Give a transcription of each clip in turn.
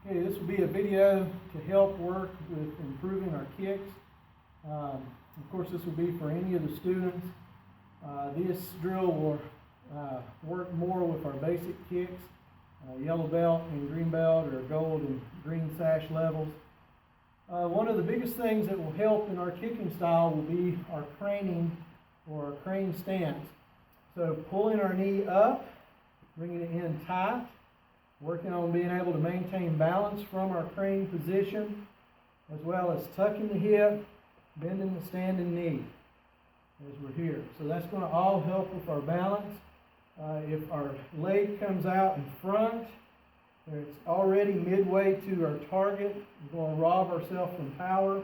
Okay, this will be a video to help work with improving our kicks. Of course, this will be for any of the students. This drill will work more with our basic kicks, yellow belt and green belt, or gold and green sash levels. One of the biggest things that will help in our kicking style will be our craning or our crane stance. So pulling our knee up, bringing it in tight, working on being able to maintain balance from our crane position, as well as tucking the hip, bending the standing knee as we're here. So that's going to all help with our balance. If our leg comes out in front, it's already midway to our target, we're going to rob ourselves from power.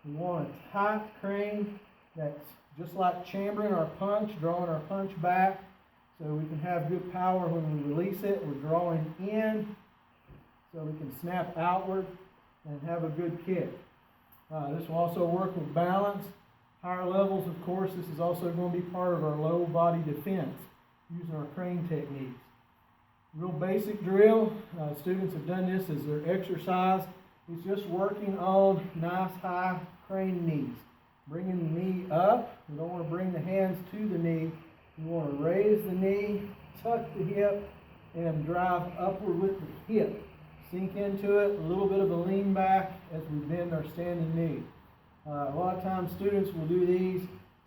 We want a tight crane that's just like chambering our punch, drawing our punch back so we can have good power when we release it. We're drawing in so we can snap outward and have a good kick. This will also work with balance. Higher levels, of course, this is also going to be part of our low body defense using our crane techniques. Real basic drill. Students have done this as their exercise. It's just working on nice high crane knees. Bringing the knee up. We don't want to bring the hands to the knee. We want to raise the knee, tuck the hip, and drive upward with the hip. Sink into it, a little bit of a lean back as we bend our standing knee. A lot of times students will do these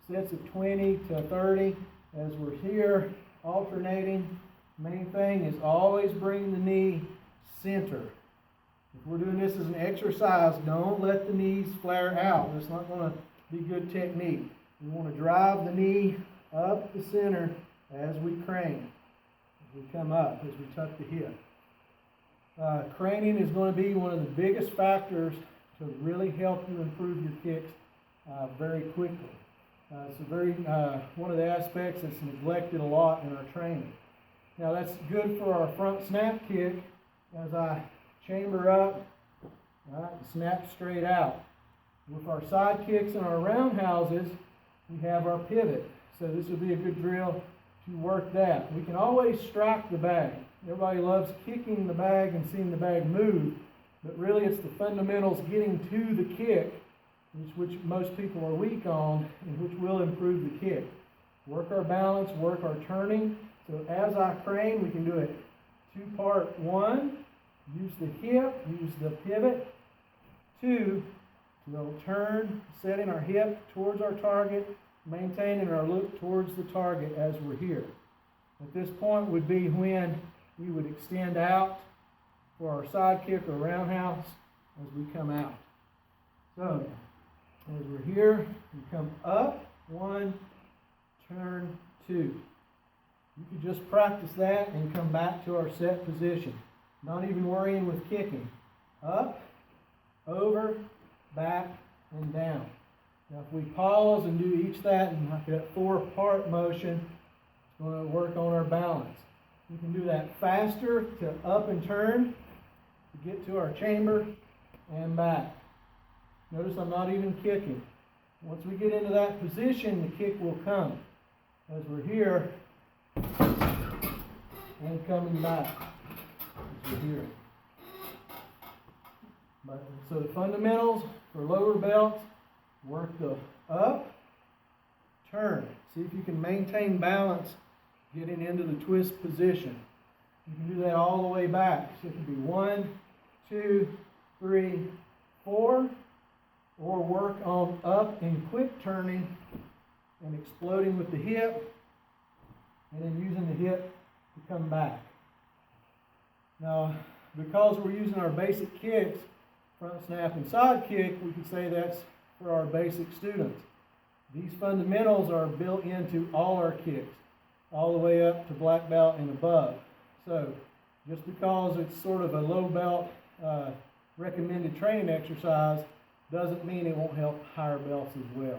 sets of 20 to 30 as we're here, alternating. Main thing is always bring the knee center. If we're doing this as an exercise, don't let the knees flare out. That's not going to be good technique. We want to drive the knee up the center as we crane, as we come up, as we tuck the hip. Craning is going to be one of the biggest factors to really help you improve your kicks very quickly. It's one of the aspects that's neglected a lot in our training. Now that's good for our front snap kick as I chamber up, right, and snap straight out. With our side kicks and our roundhouses, we have our pivot. So this would be a good drill to work that. We can always strike the bag. Everybody loves kicking the bag and seeing the bag move, but really it's the fundamentals getting to the kick, which most people are weak on, and which will improve the kick. Work our balance, work our turning. So as I crane, we can do it two-part. One, use the hip, use the pivot. Two, we'll turn, setting our hip towards our target, maintaining our look towards the target as we're here. At this point would be when we would extend out for our side kick or roundhouse as we come out. So, as we're here, we come up, one, turn, two. You could just practice that and come back to our set position. Not even worrying with kicking. Up, over, back, and down. Now if we pause and do each that in like that four-part motion, it's going to work on our balance. We can do that faster to up and turn to get to our chamber and back. Notice I'm not even kicking. Once we get into that position, the kick will come as we're here and coming back as we're here. So the fundamentals for lower belts, work the up, turn. See if you can maintain balance getting into the twist position. You can do that all the way back. So it can be 1, 2, 3, 4, or work on up and quick turning and exploding with the hip, and then using the hip to come back. Now, because we're using our basic kicks, front snap and side kick, we could say that's for our basic students. These fundamentals are built into all our kicks, all the way up to black belt and above. So just because it's sort of a low belt recommended training exercise doesn't mean it won't help higher belts as well.